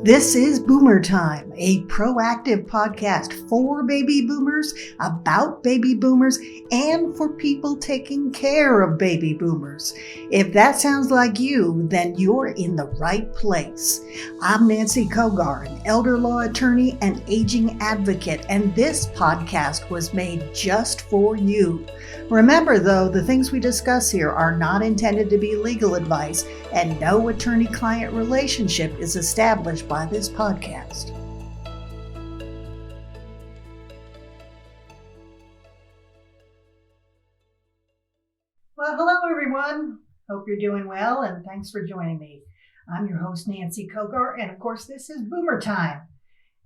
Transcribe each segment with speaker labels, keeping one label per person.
Speaker 1: This is Boomer Time, a proactive podcast for baby boomers, about baby boomers, and for people taking care of baby boomers. If that sounds like you, then you're in the right place. I'm Nancy Cogar, an elder law attorney and aging advocate, and this podcast was made just for you. Remember, though, the things we discuss here are not intended to be legal advice, and no attorney-client relationship is established by this podcast. Well, hello, everyone. Hope you're doing well, and thanks for joining me. I'm your host, Nancy Cogar, and of course, this is Boomer Time,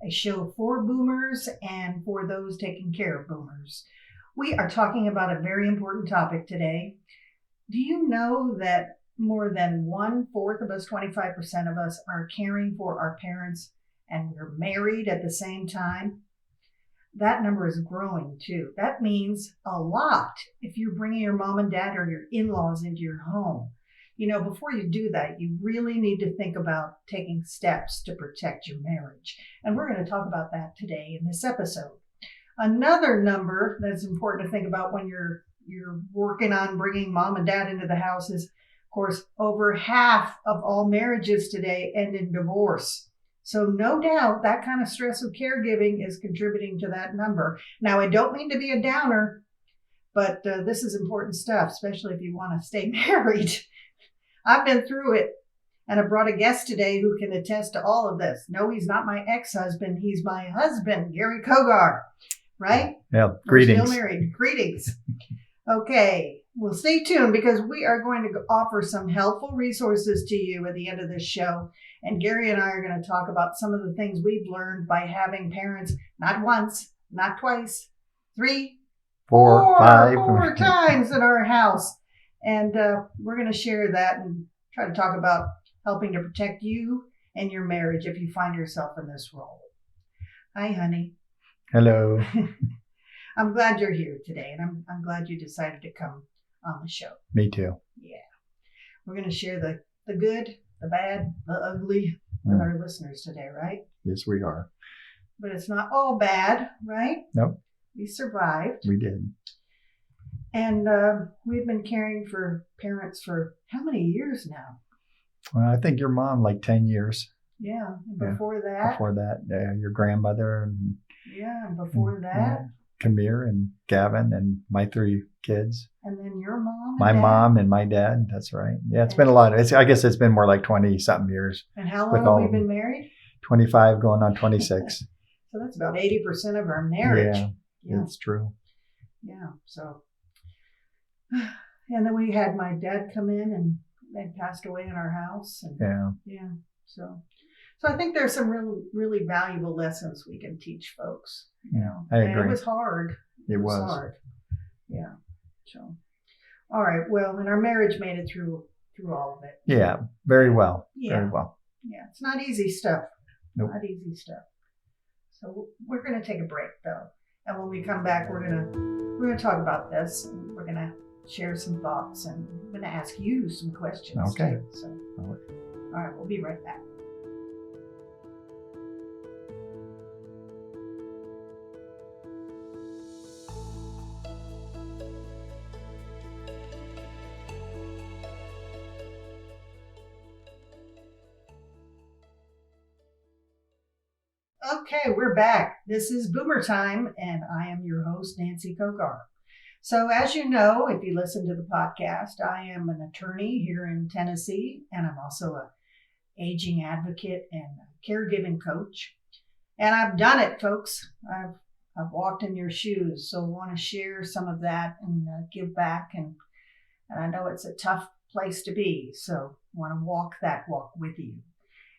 Speaker 1: a show for boomers and for those taking care of boomers. We are talking about a very important topic today. Do you know that more than 1/4 of us, 25% of us, are caring for our parents and we're married at the same time? That number is growing too. That means a lot if you're bringing your mom and dad or your in-laws into your home. You know, before you do that, you really need to think about taking steps to protect your marriage. And we're going to talk about that today in this episode. Another number that's important to think about when you're working on bringing mom and dad into the house is, of course, over half of all marriages today end in divorce. So no doubt that kind of stress of caregiving is contributing to that number. Now, I don't mean to be a downer, but this is important stuff, especially if you want to stay married. I've been through it, and I brought a guest today who can attest to all of this. No, he's not my ex-husband. He's my husband, Gary Cogar. Right?
Speaker 2: Yeah, greetings.
Speaker 1: We're still married. Greetings. Okay, well, stay tuned because we are going to offer some helpful resources to you at the end of this show. And Gary and I are going to talk about some of the things we've learned by having parents not once, not twice, 3, 4 times in our house. And we're going to share that and try to talk about helping to protect you and your marriage if you find yourself in this role. Hi, honey.
Speaker 2: Hello.
Speaker 1: I'm glad you're here today, and I'm glad you decided to come on the show.
Speaker 2: Me too.
Speaker 1: Yeah. We're going to share the good, the bad, the ugly with our listeners today, right?
Speaker 2: Yes, we are.
Speaker 1: But it's not all bad, right?
Speaker 2: Nope.
Speaker 1: We survived.
Speaker 2: We did.
Speaker 1: And we've been caring for parents for how many years now?
Speaker 2: Well, I think your mom, like 10 years.
Speaker 1: Yeah. And before that,
Speaker 2: your grandmother. And
Speaker 1: before that.
Speaker 2: Kamir and Gavin and my 3 kids.
Speaker 1: And then your mom?
Speaker 2: My mom and my dad. That's right. Yeah, it's been a lot. I guess it's been more like 20-something years.
Speaker 1: And how long have we been married?
Speaker 2: 25 going on 26.
Speaker 1: So that's about 80% of our marriage.
Speaker 2: Yeah, it's true.
Speaker 1: Yeah, so. And then we had my dad come in and they passed away in our house. And So I think there's some really valuable lessons we can teach folks. You know,
Speaker 2: I agree.
Speaker 1: And it was hard.
Speaker 2: It was
Speaker 1: hard. Yeah. So, all right. Well, and our marriage made it through all of it.
Speaker 2: Yeah. Very well.
Speaker 1: Yeah.
Speaker 2: Very well.
Speaker 1: Yeah. It's not easy stuff.
Speaker 2: Nope.
Speaker 1: Not easy stuff. So we're going to take a break though, and when we come back, we're gonna talk about this. And we're gonna share some thoughts, and I'm gonna ask you some questions.
Speaker 2: Okay.
Speaker 1: Too, so, all right. We'll be right back. Okay, we're back. This is Boomer Time, and I am your host, Nancy Cogar. So as you know, if you listen to the podcast, I am an attorney here in Tennessee, and I'm also an aging advocate and a caregiving coach. And I've done it, folks. I've walked in your shoes, so I want to share some of that and give back. And I know it's a tough place to be, so I want to walk that walk with you.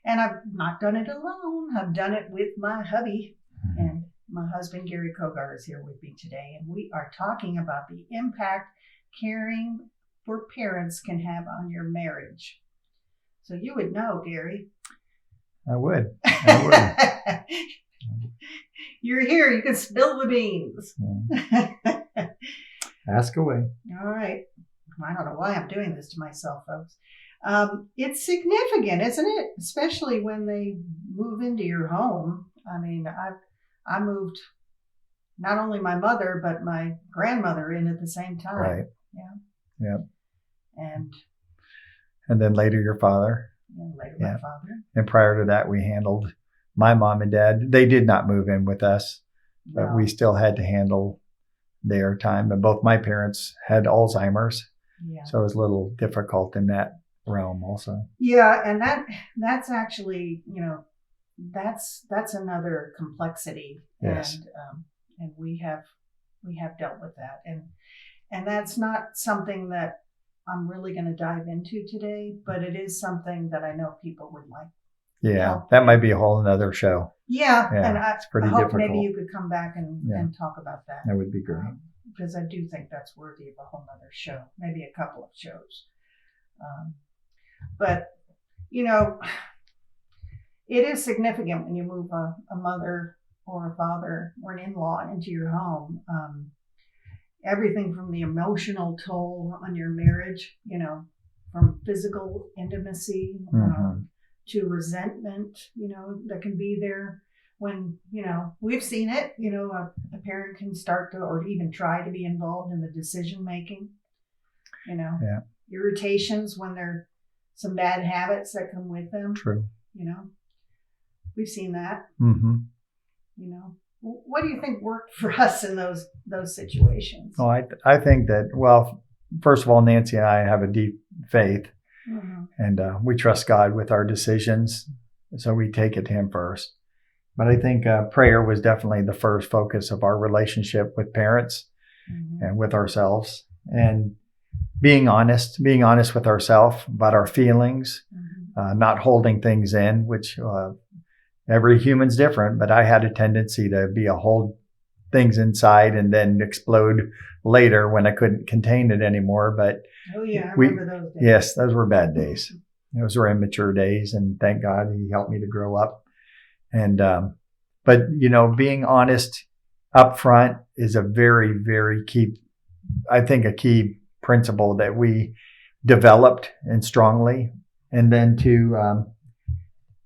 Speaker 1: And I've not done it alone. I've done it with my hubby, and my husband, Gary Cogar, is here with me today. And we are talking about the impact caring for parents can have on your marriage. So you would know, Gary.
Speaker 2: I would.
Speaker 1: You're here. You can spill the beans.
Speaker 2: Ask away.
Speaker 1: All right. I don't know why I'm doing this to myself, folks. It's significant, isn't it? Especially when they move into your home. I mean, I moved not only my mother but my grandmother in at the same time.
Speaker 2: Right.
Speaker 1: Yeah.
Speaker 2: Yeah.
Speaker 1: And
Speaker 2: then later your father.
Speaker 1: later my father.
Speaker 2: And prior to that, we handled my mom and dad. They did not move in with us, but we still had to handle their time. And both my parents had Alzheimer's.
Speaker 1: Yeah.
Speaker 2: So it was a little difficult in that realm also.
Speaker 1: Yeah. And that's actually, that's another complexity.
Speaker 2: Yes.
Speaker 1: And we have dealt with that. And that's not something that I'm really going to dive into today, but it is something that I know people would like.
Speaker 2: Yeah, that might be a whole another show.
Speaker 1: Yeah, and
Speaker 2: it's pretty
Speaker 1: I hope
Speaker 2: difficult.
Speaker 1: maybe you could come back and talk about that.
Speaker 2: That would be great.
Speaker 1: Because I do think that's worthy of a whole other show, maybe a couple of shows. But, it is significant when you move a mother or a father or an in-law into your home. Everything from the emotional toll on your marriage, from physical intimacy to resentment, that can be there when, we've seen it, a parent can start to, or even try to be involved in the decision making, irritations when there are some bad habits that come with them.
Speaker 2: True.
Speaker 1: We've seen that.
Speaker 2: Mm-hmm.
Speaker 1: What do you think worked for us in those situations?
Speaker 2: Well, I think that, well, first of all, Nancy and I have a deep faith, and we trust God with our decisions, so we take it to Him first. But I think prayer was definitely the first focus of our relationship with parents and with ourselves, and being honest with ourselves about our feelings, not holding things in, which every human's different, but I had a tendency to hold things inside and then explode later when I couldn't contain it anymore. But
Speaker 1: I remember those days.
Speaker 2: Yes, those were bad days. Those were immature days, and thank God He helped me to grow up. And but being honest up front is a very, very key, I think, a key principle that we developed and strongly. And then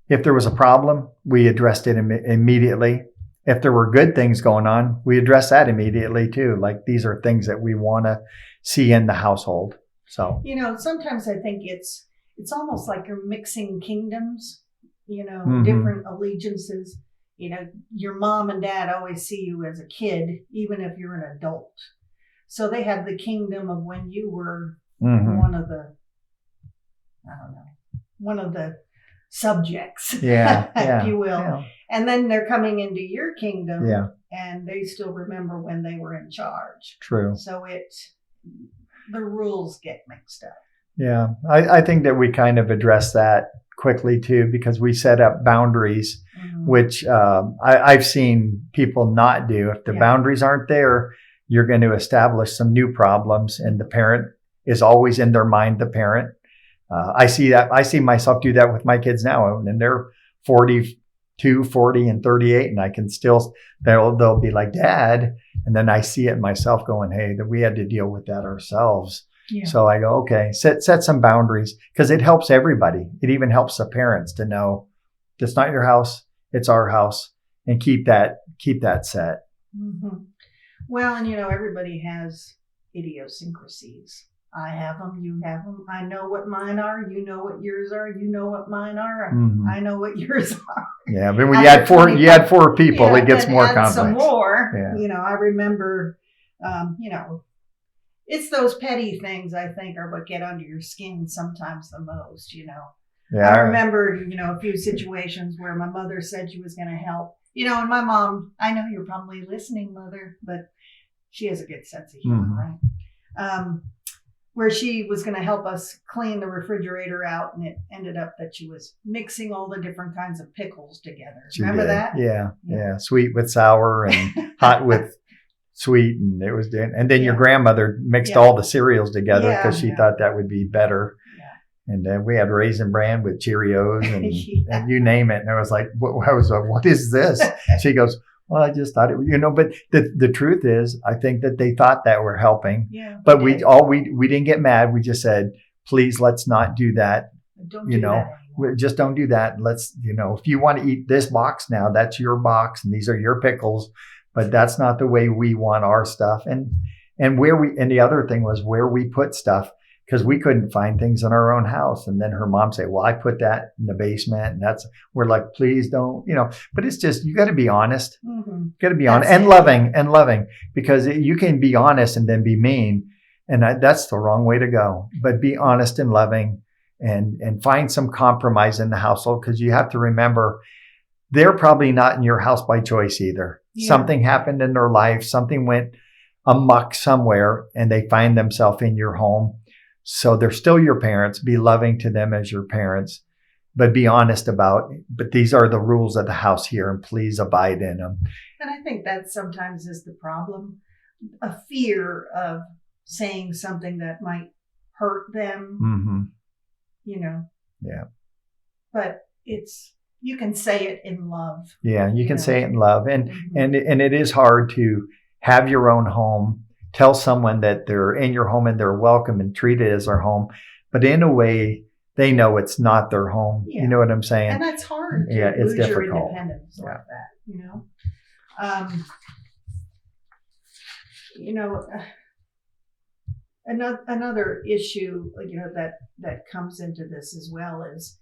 Speaker 2: if there was a problem, we addressed it immediately. If there were good things going on, we addressed that immediately too. Like, these are things that we want to see in the household. So,
Speaker 1: sometimes I think it's almost like you're mixing kingdoms, different allegiances. Your mom and dad always see you as a kid, even if you're an adult. So they have the kingdom of when you were one of the subjects, if you will. Yeah. And then they're coming into your kingdom, and they still remember when they were in charge.
Speaker 2: True.
Speaker 1: So the rules get mixed up.
Speaker 2: Yeah, I think that we kind of address that quickly too, because we set up boundaries, which I've seen people not do. If the boundaries aren't there, you're going to establish some new problems, and the parent is always in their mind, the parent. I see myself do that with my kids now, and they're 42, 40, and 38, and I can still, they'll be like, Dad, and then I see it myself going, hey, that we had to deal with that ourselves. Yeah. So I go, okay, set some boundaries, because it helps everybody. It even helps the parents to know it's not your house, it's our house, and keep that set.
Speaker 1: Mm-hmm. Well, and everybody has idiosyncrasies. I have them, you have them. I know what mine are. You know what yours are. You know what mine are. I know what yours are.
Speaker 2: Yeah, but when you add four people, it gets more complex.
Speaker 1: Some more. Yeah. I remember, it's those petty things, I think, are what get under your skin sometimes the most. Yeah. I remember, a few situations where my mother said she was going to help. And my mom, I know you're probably listening, Mother, but she has a good sense of humor, right? Where she was going to help us clean the refrigerator out, and it ended up that she was mixing all the different kinds of pickles together. Remember that?
Speaker 2: Yeah. Sweet with sour and hot with sweet, and it was. And then your grandmother mixed all the cereals together because she thought that would be better. Yeah. And then we had Raisin Bran with Cheerios and, and you name it. And I was like, what is this? She goes, well, I just thought it, but the truth is, I think that they thought that we're helping, but we didn't get mad. We just said, please, let's not do that.
Speaker 1: Don't do that anymore.
Speaker 2: Just don't do that. Let's, if you want to eat this box now, that's your box and these are your pickles, but that's not the way we want our stuff. And the other thing was where we put stuff, because we couldn't find things in our own house. And then her mom said, well, I put that in the basement. And we're like, please don't, but it's just, you got to be honest.
Speaker 1: Mm-hmm.
Speaker 2: Got to be honest and loving, because you can be honest and then be mean. And that's the wrong way to go. But be honest and loving and find some compromise in the household, because you have to remember they're probably not in your house by choice either. Yeah. Something happened in their life. Something went amok somewhere and they find themselves in your home. So they're still your parents. Be loving to them as your parents, but be honest but these are the rules of the house here and please abide in them.
Speaker 1: And I think that sometimes is the problem, a fear of saying something that might hurt them,
Speaker 2: mm-hmm.
Speaker 1: Yeah. But you can say it in love.
Speaker 2: Yeah, you can say it in love. And, mm-hmm. and it is hard to have your own home, tell someone that they're in your home and they're welcome and treat it as their home. But in a way, they know it's not their home. Yeah. You know what I'm saying?
Speaker 1: And that's hard.
Speaker 2: Yeah, it's
Speaker 1: lose
Speaker 2: difficult.
Speaker 1: Your independence like that, Another issue, that comes into this as well is,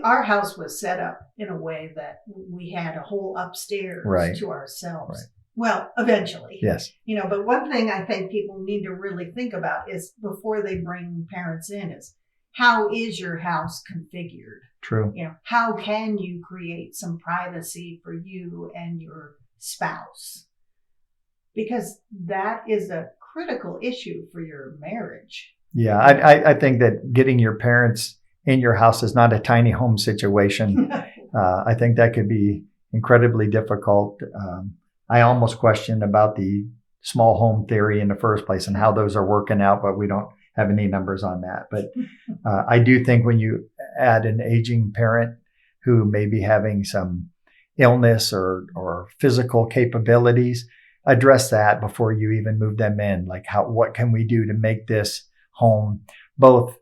Speaker 1: our house was set up in a way that we had a whole upstairs to ourselves. Right. Well, eventually.
Speaker 2: Yes.
Speaker 1: But one thing I think people need to really think about is before they bring parents in is, how is your house configured?
Speaker 2: True.
Speaker 1: How can you create some privacy for you and your spouse? Because that is a critical issue for your marriage.
Speaker 2: Yeah, I think that getting your parents in your house is not a tiny home situation. I think that could be incredibly difficult. I almost question about the small home theory in the first place and how those are working out, but we don't have any numbers on that. But I do think when you add an aging parent who may be having some illness or physical capabilities, address that before you even move them in. Like what can we do to make this home both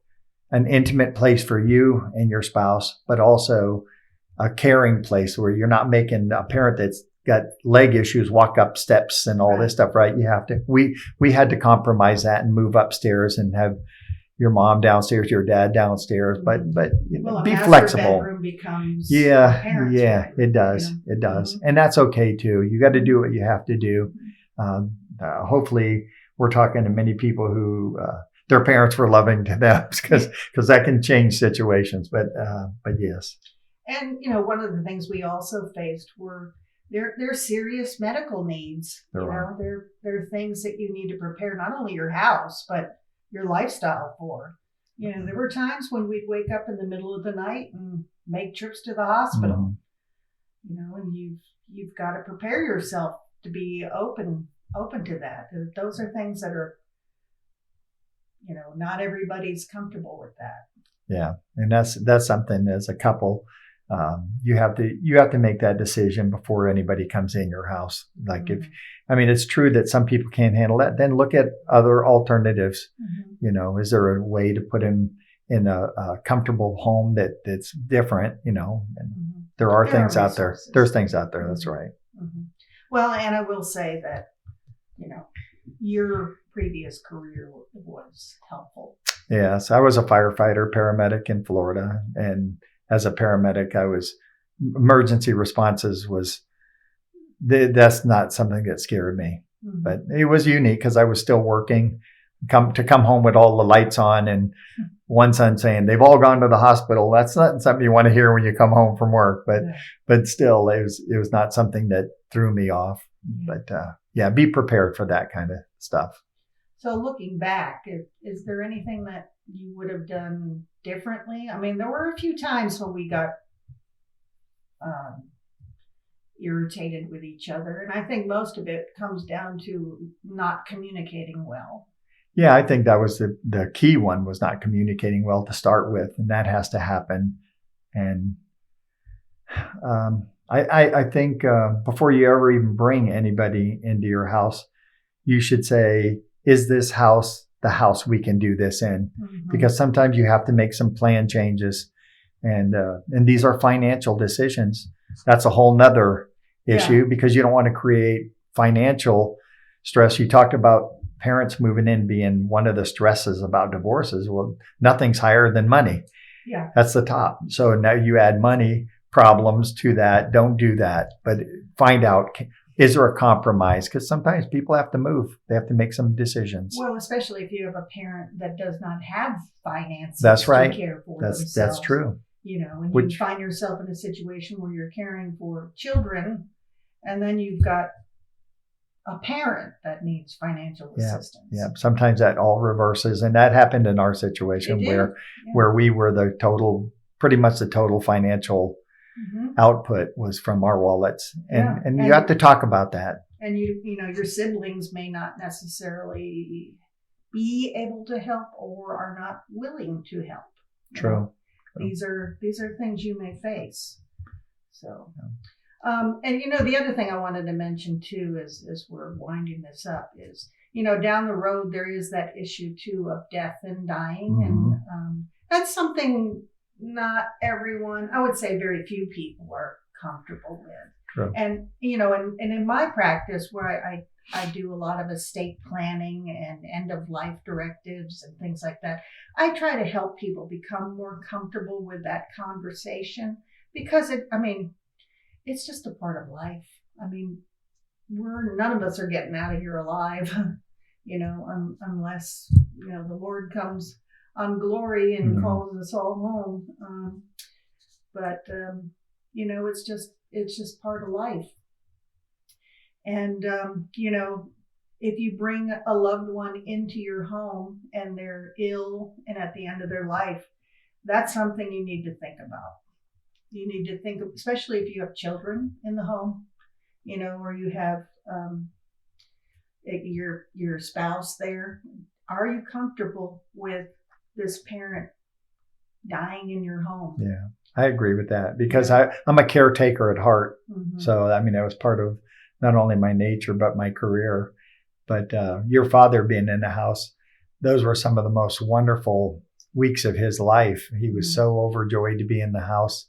Speaker 2: an intimate place for you and your spouse, but also a caring place where you're not making a parent that's got leg issues walk up steps and all this stuff, right? You have to, we had to compromise that and move upstairs and have your mom downstairs, your dad downstairs, but be flexible.
Speaker 1: Bedroom becomes
Speaker 2: parents, right? It does. It does. Mm-hmm. And that's okay too. You got to do what you have to do. Hopefully we're talking to many people who, their parents were loving to them because that can change situations, but yes.
Speaker 1: And, one of the things we also faced were they're serious medical needs. They're things that you need to prepare not only your house, but your lifestyle for. There were times when we'd wake up in the middle of the night and make trips to the hospital. Mm-hmm. And you've got to prepare yourself to be open to that. Those are things that are, not everybody's comfortable with that.
Speaker 2: Yeah, and that's something as a couple. You have to make that decision before anybody comes in your house. Like it's true that some people can't handle that. Then look at other alternatives. Mm-hmm. Is there a way to put him in a comfortable home that's different? And mm-hmm. there are things out there. There's things out there. Mm-hmm. That's right.
Speaker 1: Mm-hmm. Well, and I will say that, your previous career was helpful.
Speaker 2: Yes, I was a firefighter, paramedic in Florida, and as a paramedic, emergency responses that's not something that scared me, mm-hmm. but it was unique because I was still working, come home with all the lights on and one son saying they've all gone to the hospital. That's not something you want to hear when you come home from work, but still it was not something that threw me off, but be prepared for that kind of stuff.
Speaker 1: So looking back, is there anything that you would have done differently? I mean, there were a few times when we got irritated with each other, and I think most of it comes down to not communicating well.
Speaker 2: Yeah, I think that was the key one, was not communicating well to start with, and that has to happen. And I think before you ever even bring anybody into your house, you should say, is this house the house we can do this in,
Speaker 1: Mm-hmm.
Speaker 2: because sometimes you have to make some plan changes, and these are financial decisions. That's a whole nother issue, because you don't want to create financial stress. You talked about parents moving in being one of the stresses about divorces. Well, nothing's higher than money.
Speaker 1: Yeah.
Speaker 2: That's the top. So now you add money problems to that. Don't do that, but find out, is there a compromise? Because sometimes people have to move. They have to make some decisions.
Speaker 1: Well, especially if you have a parent that does not have finances
Speaker 2: That's right.
Speaker 1: to care for
Speaker 2: That's
Speaker 1: themselves.
Speaker 2: true.
Speaker 1: And you find yourself in a situation where you're caring for children, and then you've got a parent that needs financial assistance.
Speaker 2: Yeah. Sometimes that all reverses, and that happened in our situation where we were pretty much the total financial output was from our wallets, and you have to talk about that.
Speaker 1: And your siblings may not necessarily be able to help or are not willing to help.
Speaker 2: True.
Speaker 1: These are things you may face. So. And the other thing I wanted to mention too, as we're winding this up, is down the road there is that issue too of death and dying, and that's something not everyone, I would say very few people, are comfortable with.
Speaker 2: True.
Speaker 1: And and in my practice, where I do a lot of estate planning and end of life directives and things like that, I try to help people become more comfortable with that conversation, because it's just a part of life. None of us are getting out of here alive, unless, the Lord comes on glory and calls us all home. But it's just part of life. And, if you bring a loved one into your home and they're ill and at the end of their life, that's something you need to think about. You need to think, especially if you have children in the home, or you have your spouse there. Are you comfortable with this parent dying in your home?
Speaker 2: Yeah, I agree with that, because I'm a caretaker at heart.
Speaker 1: Mm-hmm.
Speaker 2: So, that was part of not only my nature, but my career. But your father being in the house, those were some of the most wonderful weeks of his life. He was so overjoyed to be in the house.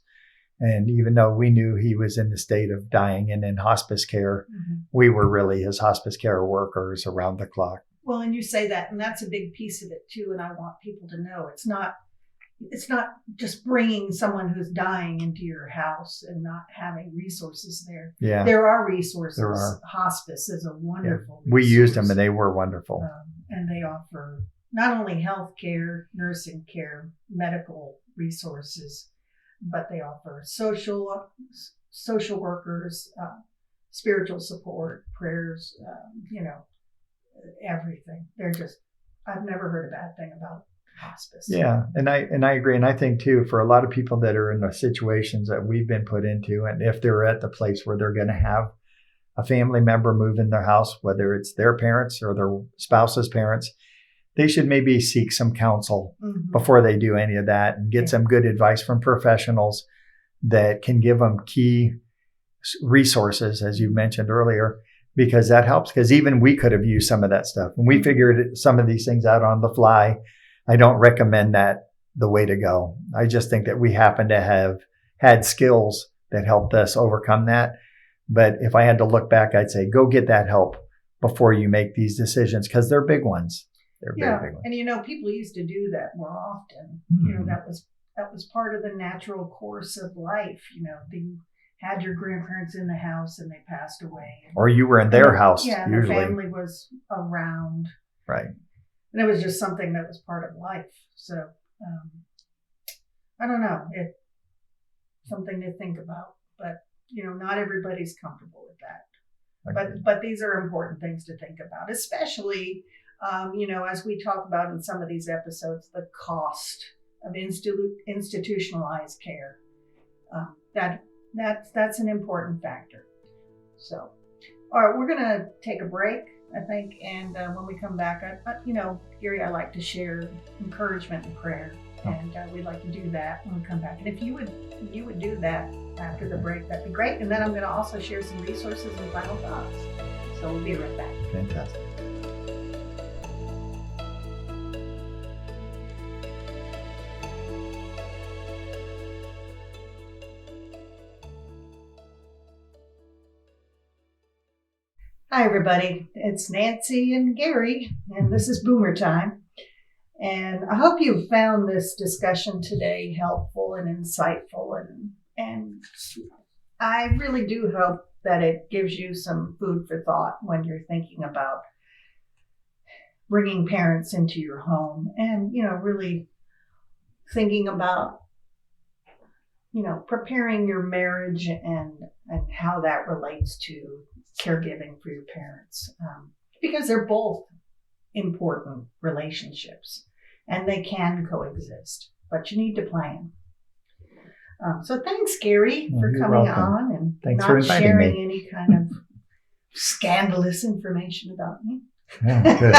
Speaker 2: And even though we knew he was in the state of dying and in hospice care, we were really his hospice care workers around the clock.
Speaker 1: Well, and you say that, and that's a big piece of it too. And I want people to know it's not just bringing someone who's dying into your house and not having resources there.
Speaker 2: Yeah,
Speaker 1: there are resources.
Speaker 2: There are.
Speaker 1: Hospice is a wonderful resource.
Speaker 2: We used them, and they were wonderful.
Speaker 1: And they offer not only health care, nursing care, medical resources, but they offer social workers, spiritual support, prayers, everything. I've never heard a bad thing about hospice.
Speaker 2: Yeah, and I agree. And I think too, for a lot of people that are in the situations that we've been put into, and if they're at the place where they're going to have a family member move in their house, whether it's their parents or their spouse's parents, they should maybe seek some counsel before they do any of that, and get some good advice from professionals that can give them key resources, as you mentioned earlier, because that helps. Because even we could have used some of that stuff, and we figured some of these things out on the fly. I don't recommend that the way to go. I just think that we happen to have had skills that helped us overcome that. But if I had to look back, I'd say go get that help before you make these decisions, because they're big ones. They're very big ones.
Speaker 1: And people used to do that more often. That was part of the natural course of life. You had your grandparents in the house and they passed away.
Speaker 2: Or you were in their house.
Speaker 1: Yeah, and
Speaker 2: usually.
Speaker 1: The family was around.
Speaker 2: Right.
Speaker 1: And it was just something that was part of life. So, I don't know. It's something to think about. But, not everybody's comfortable with that.
Speaker 2: Okay.
Speaker 1: But these are important things to think about, especially, as we talk about in some of these episodes, the cost of institutionalized care. That's an important factor. So, all right, we're going to take a break, I think. And when we come back, Gary, I like to share encouragement and prayer. And we'd like to do that when we come back. And if you would do that after the break, that'd be great. And then I'm going to also share some resources and final thoughts. So we'll be right back.
Speaker 2: Fantastic.
Speaker 1: Hi, everybody. It's Nancy and Gary, and this is Boomer Time. And I hope you found this discussion today helpful and insightful. And I really do hope that it gives you some food for thought when you're thinking about bringing parents into your home and, really thinking about, preparing your marriage and how that relates to caregiving for your parents. Because they're both important relationships and they can coexist, but you need to plan. So thanks, Gary, for coming on and
Speaker 2: thanks
Speaker 1: not sharing any kind of scandalous information about me.
Speaker 2: Yeah, good.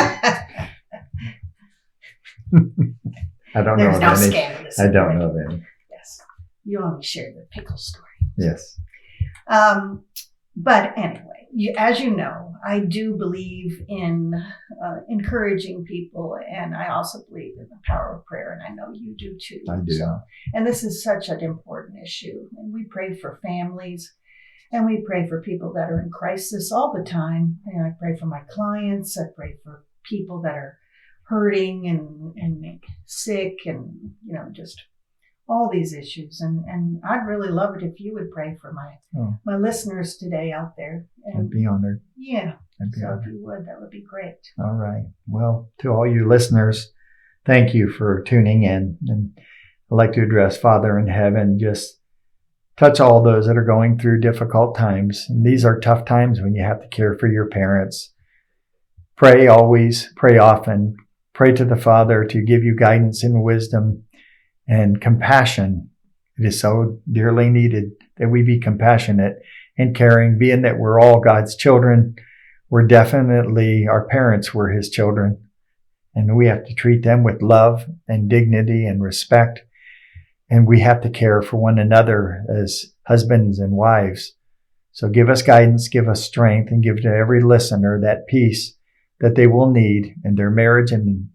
Speaker 2: I don't
Speaker 1: There's
Speaker 2: know
Speaker 1: no
Speaker 2: of any.
Speaker 1: scandalous
Speaker 2: I don't know of any.
Speaker 1: Yes. You only share the pickle story.
Speaker 2: Yes.
Speaker 1: But anyway, as you know, I do believe in encouraging people, and I also believe in the power of prayer, and I know you do too.
Speaker 2: I do.
Speaker 1: And this is such an important issue, and we pray for families, and we pray for people that are in crisis all the time. And I pray for my clients. I pray for people that are hurting and sick, and just all these issues. And I'd really love it if you would pray for my listeners today out there. And
Speaker 2: I'd be honored.
Speaker 1: yeah.
Speaker 2: If
Speaker 1: you would, that would be great.
Speaker 2: All right. Well, to all you listeners, thank you for tuning in. And I'd like to address Father in heaven, just touch all those that are going through difficult times. And these are tough times when you have to care for your parents. Pray always, pray often. Pray to the Father to give you guidance and wisdom and compassion. It is so dearly needed that we be compassionate and caring, being that we're all God's children. We're definitely, our parents were his children, and we have to treat them with love and dignity and respect. And we have to care for one another as husbands and wives. So give us guidance, give us strength, and give to every listener that peace that they will need in their marriage and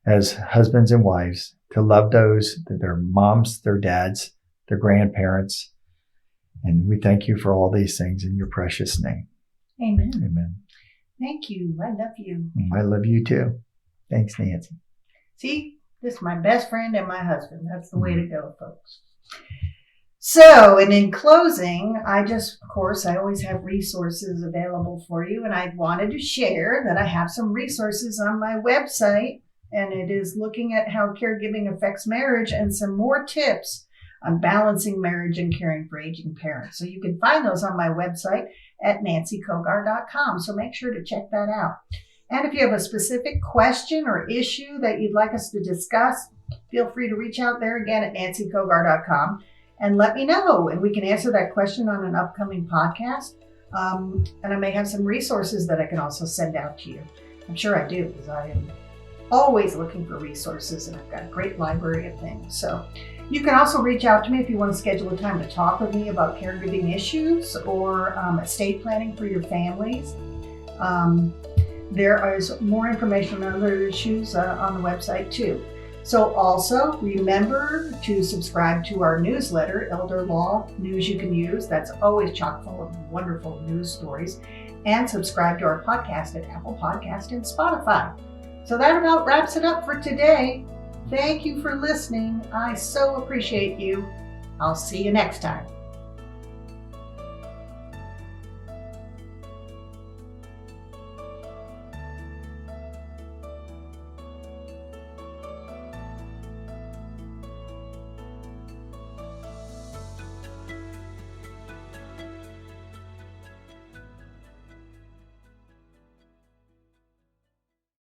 Speaker 2: as husbands and wives, to love those, their moms, their dads, their grandparents. And we thank you for all these things in your precious name.
Speaker 1: Amen.
Speaker 2: Amen.
Speaker 1: Thank you. I love you.
Speaker 2: I love you too. Thanks, Nancy.
Speaker 1: See, this is my best friend and my husband. That's the way to go, folks. So, and in closing, I always have resources available for you. And I wanted to share that I have some resources on my website, and it is looking at how caregiving affects marriage and some more tips on balancing marriage and caring for aging parents. So you can find those on my website at nancycogar.com. So make sure to check that out. And if you have a specific question or issue that you'd like us to discuss, feel free to reach out there again at nancycogar.com and let me know. And we can answer that question on an upcoming podcast. And I may have some resources that I can also send out to you. I'm sure I do, because I am always looking for resources, and I've got a great library of things. So you can also reach out to me if you want to schedule a time to talk with me about caregiving issues or estate planning for your families. There is more information on other issues on the website too. So also remember to subscribe to our newsletter, Elder Law News You Can Use. That's always chock full of wonderful news stories. And subscribe to our podcast at Apple Podcast and Spotify. So that about wraps it up for today. Thank you for listening. I so appreciate you. I'll see you next time.